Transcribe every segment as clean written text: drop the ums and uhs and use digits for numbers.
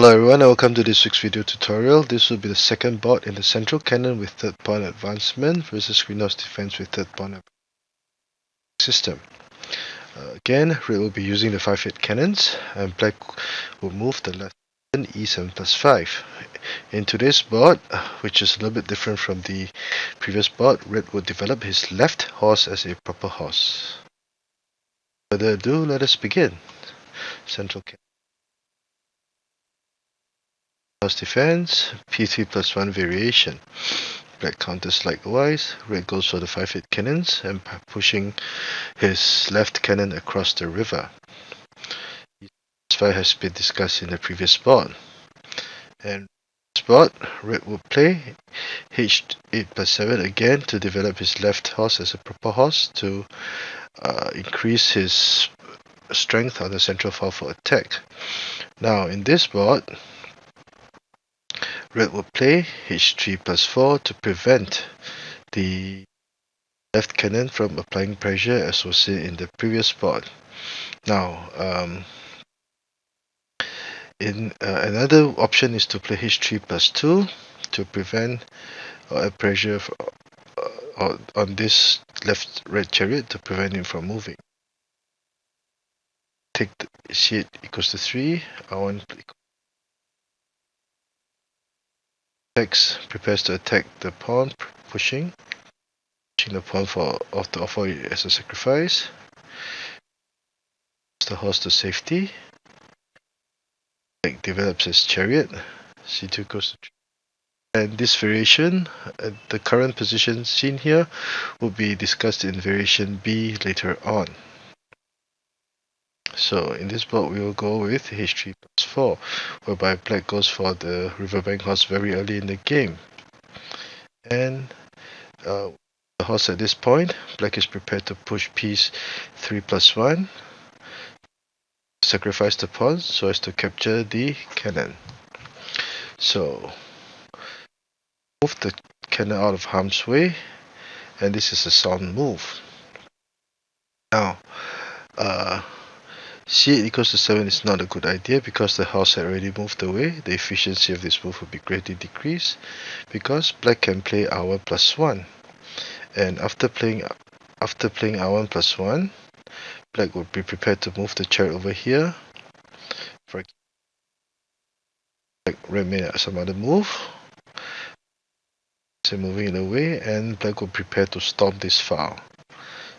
Hello everyone and welcome to this week's video tutorial. This will be the second bot in the central cannon with third pawn advancement versus greenhouse defense with third pawn system. Again, Red will be using the 5-hit cannons and Black will move the left E7 plus 5. In today's bot, which is a little bit different from the previous bot, Red will develop his left horse as a proper horse. Without further ado, let us begin. Central cannon. House defense, P3+1 variation. Black counters likewise. Red goes for the 5-hit cannons and pushing his left cannon across the river. This fight has been discussed in the previous bot. And this bot, Red will play H8 plus 7 again to develop his left horse as a proper horse to increase his strength on the central file for attack. Now in this bot, Red will play H3 plus 4 to prevent the left cannon from applying pressure as was seen in the previous bot. Now, another option is to play H3 plus 2 to prevent pressure on this left red chariot to prevent him from moving. Take the C8 equals to 3. I1 prepares to attack the pawn, pushing the pawn to offer it as a sacrifice. The horse to safety. Black develops his chariot. C2 goes to 3. And this variation, the current position seen here, will be discussed in variation B later on. So in this bot we will go with H3 plus 4, whereby Black goes for the riverbank horse very early in the game. And the horse at this point, Black is prepared to push piece 3 plus 1, sacrifice the pawn so as to capture the cannon. So move the cannon out of harm's way, and this is a sound move. Now C8 equals to 7 is not a good idea because the horse had already moved away. The efficiency of this move will be greatly decreased because Black can play R1 plus 1, and after playing R1 plus 1, Black would be prepared to move the chariot over here. For Black Red made some other move, so moving it away, and Black will prepare to storm this file.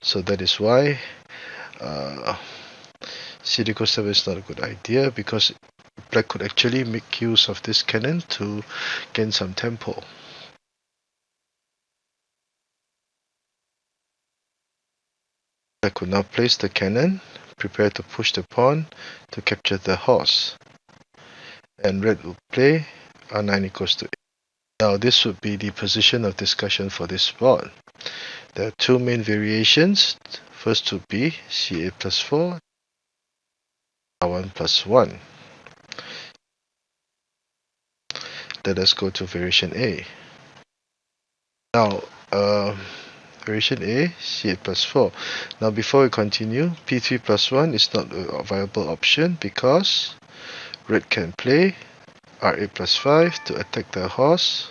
So that is why C8 equals 7 is not a good idea, because Black could actually make use of this cannon to gain some tempo. Black could now place the cannon, prepare to push the pawn to capture the horse. And Red will play R9 equals to 8. Now this would be the position of discussion for this bot. There are two main variations. First would be C8 plus 4, R1 plus 1. Let us go to variation A. Now, variation A, C8 plus 4. Now before we continue, P3 plus 1 is not a viable option because Red can play R8 plus 5 to attack the horse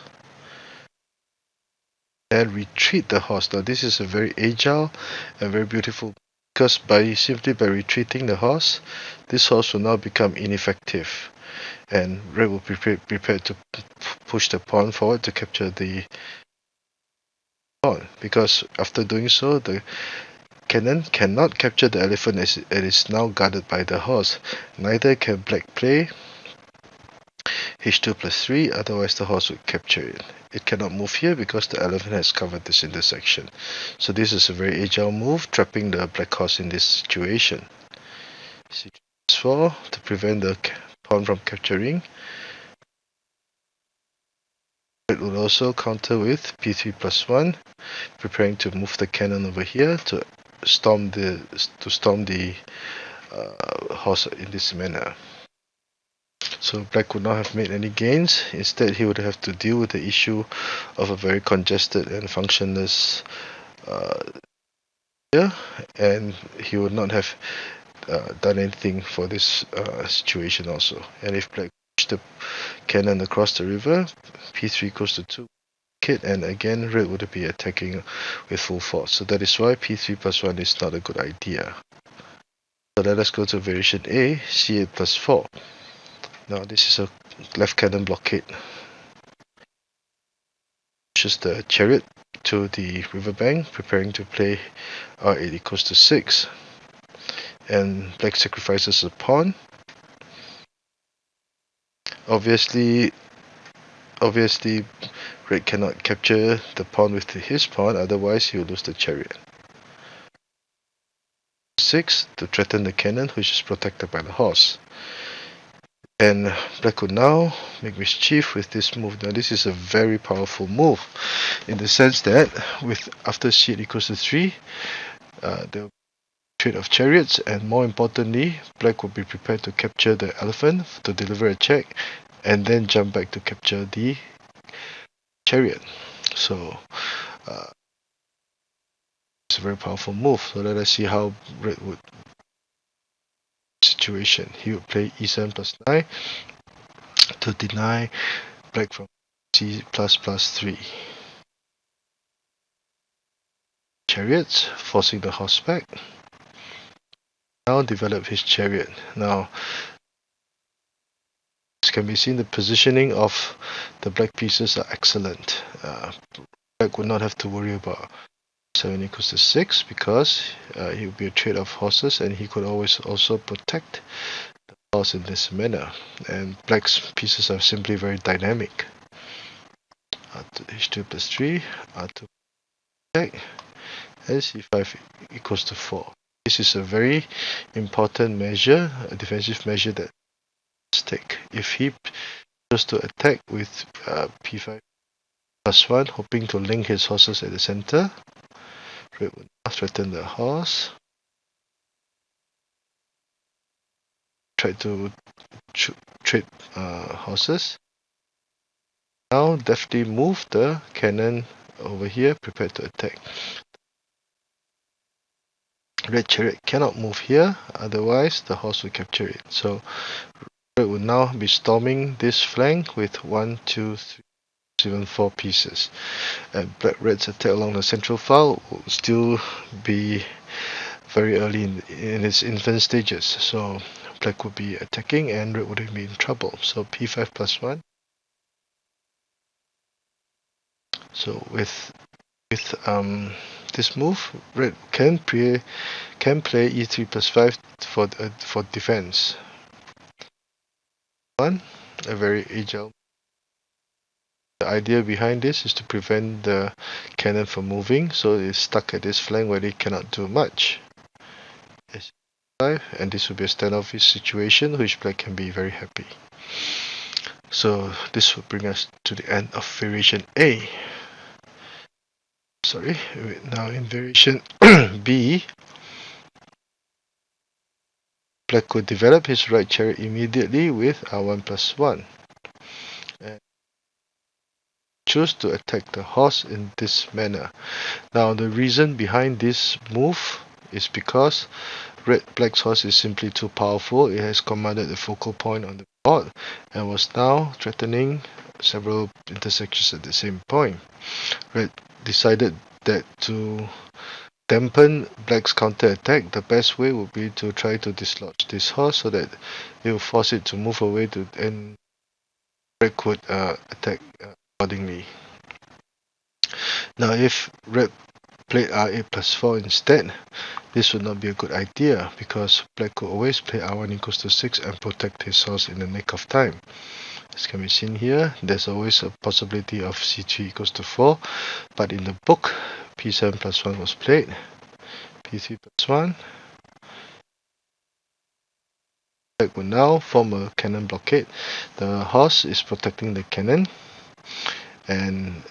and retreat the horse. Now this is a very agile and very beautiful, because simply by retreating the horse, this horse will now become ineffective, and Red will be prepared to push the pawn forward to capture the pawn, because after doing so, the cannon cannot capture the elephant as it is now guarded by the horse. Neither can Black play H2 plus 3, otherwise the horse would capture it. It cannot move here because the elephant has covered this intersection. So this is a very agile move, trapping the Black horse in this situation. C3 plus 4 to prevent the pawn from capturing. Red will also counter with P3 plus 1, preparing to move the cannon over here to storm the horse in this manner. So Black would not have made any gains. Instead, he would have to deal with the issue of a very congested and functionless and he would not have done anything for this situation also. And if Black push the cannon across the river. P3 goes to 2 kit, and again red would be attacking with full force. So that is why P3+1 is not a good idea. So let us go to variation A, C8+4. Now this is a left cannon blockade. Pushes the chariot to the riverbank, preparing to play R8 equals to 6. And black sacrifices a pawn. Obviously red cannot capture the pawn with his pawn, otherwise he will lose the chariot. 6 to threaten the cannon, which is protected by the horse. And black could now make mischief with this move. Now this is a very powerful move, in the sense that after c8 equals to 3, there will be a trade of chariots, and more importantly, black will be prepared to capture the elephant to deliver a check, and then jump back to capture the chariot. So it's a very powerful move. So let us see how red would situation. He would play e7+9 to deny black from c++3. Chariots, forcing the horse back. Now develop his chariot. Now as can be seen, the positioning of the black pieces are excellent. Black would not have to worry about 7 equals to 6 because he would be a trade of horses, and he could always also protect the horse in this manner. And black's pieces are simply very dynamic. R2, h2+3, R2 check, and c5 equals to 4. This is a very important measure, a defensive measure that take. If he chose to attack with p5+1, hoping to link his horses at the center, red would not threaten the horse. Try to trade horses. Now deftly move the cannon over here, prepared to attack. Red chariot cannot move here, otherwise the horse will capture it. So red will now be storming this flank with 1, 2, 3, even 4 pieces. And black red's attack along the central file will still be very early in its infant stages. So black would be attacking and red would be in trouble. So p5+1. So with this move, red can play e3+5 for defense. A very agile. The idea behind this is to prevent the cannon from moving, so it's stuck at this flank where it cannot do much. And this will be a standoffish situation, which black can be very happy. So this will bring us to the end of variation A. Sorry, now in variation B, black could develop his right chariot immediately with r1+1 and choose to attack the horse in this manner. Now the reason behind this move is because black's horse is simply too powerful. It has commanded the focal point on the board and was now threatening several intersections at the same point. Red decided that to dampen black's counter-attack, the best way would be to try to dislodge this horse so that it will force it to move away, and red could attack accordingly. Now if red played r8+4 instead, this would not be a good idea because black could always play r1 equals to 6 and protect his horse in the nick of time. As can be seen here, there's always a possibility of c3 equals to 4, but in the book, p7+1 was played, p3+1. Black will now form a cannon blockade. The horse is protecting the cannon, and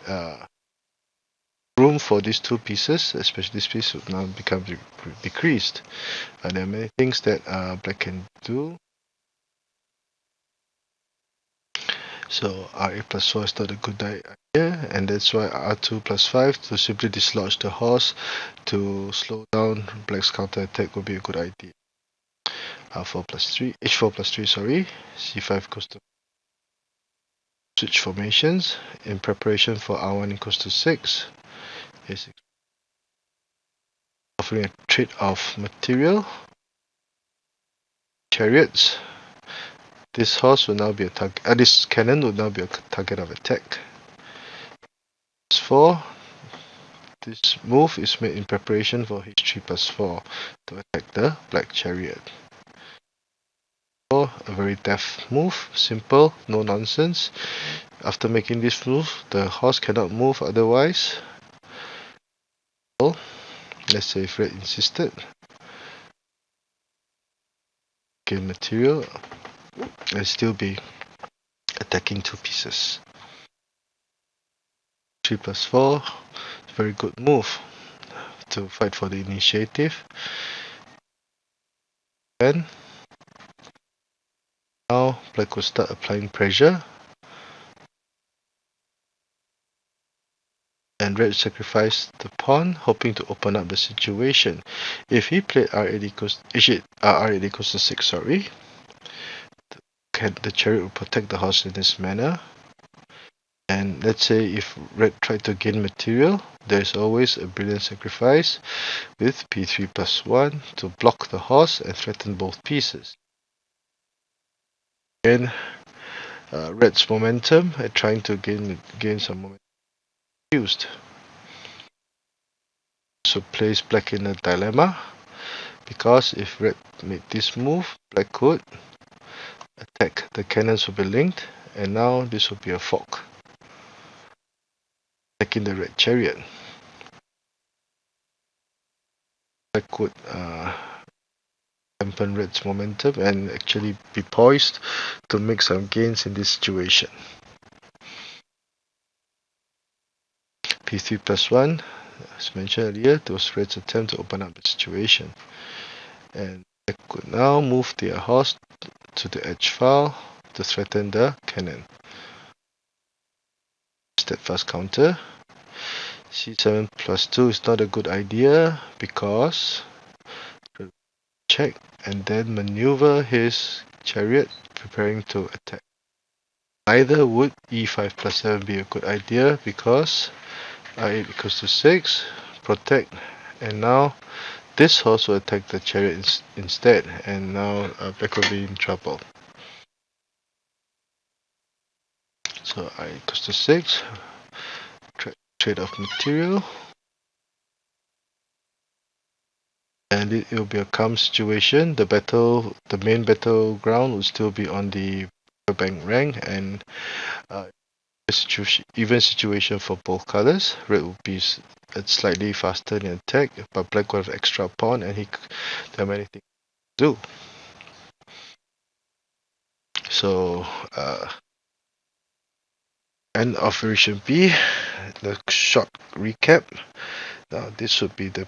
room for these 2 pieces, especially this piece, will now become decreased. There are many things that black can do. So r8+4 is not a good idea, and that's why r2+5 to simply dislodge the horse to slow down black's counter-attack would be a good idea. h4+3, sorry, c5 goes to switch formations in preparation for R1 equals to 6. Is offering a trade of material. Chariots. This horse will now be a target. This cannon will now be a target of attack. 4. This move is made in preparation for H3+4 to attack the black chariot. 4. A very deft move, simple, no nonsense. After making this move, the horse cannot move otherwise. So, let's say if red insisted, gain material and still be attacking 2 pieces. 3+4, very good move to fight for the initiative. And now black will start applying pressure, and red sacrificed the pawn, hoping to open up the situation. If he played R8 equals to 6, sorry, the chariot will protect the horse in this manner. And let's say if red tried to gain material, there is always a brilliant sacrifice with P3+1 to block the horse and threaten both pieces. Again, red's momentum at trying to gain some momentum used. So place black in a dilemma, because if red made this move, black could attack. The cannons will be linked, and now this will be a fork, attacking the red chariot. Black could dampen red's momentum and actually be poised to make some gains in this situation. P3+1, as mentioned earlier, it was red's attempt to open up the situation. And black could now move their horse to the edge file to threaten the cannon. Steadfast counter. C7+2 is not a good idea, because check and then maneuver his chariot preparing to attack. Neither would E5+7 be a good idea, because R8 equals to 6, protect, and now this horse will attack the chariot instead, and now black will be in trouble. So R8 equals to 6, trade of material, and it will be a calm situation. The main battleground will still be on the bank rank, and even situation for both colors. Red will be slightly faster in attack, but black will have extra pawn, and there are many things to do. So end of version B. The short recap. Now this would be the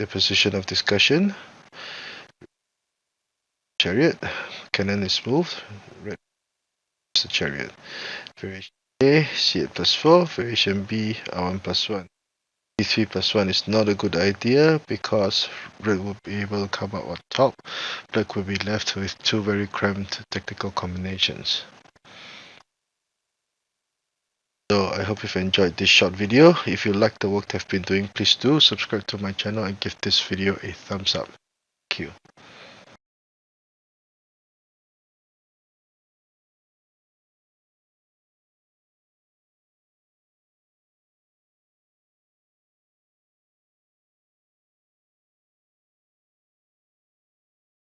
position of discussion. Chariot, cannon is moved, red is the chariot. Variation A, C8+4, variation B, R1+1. P3+1 is not a good idea, because red will be able to come out on top. Black will be left with two very cramped tactical combinations. So I hope you've enjoyed this short video. If you like the work I've been doing, please do subscribe to my channel and give this video a thumbs up. Thank you.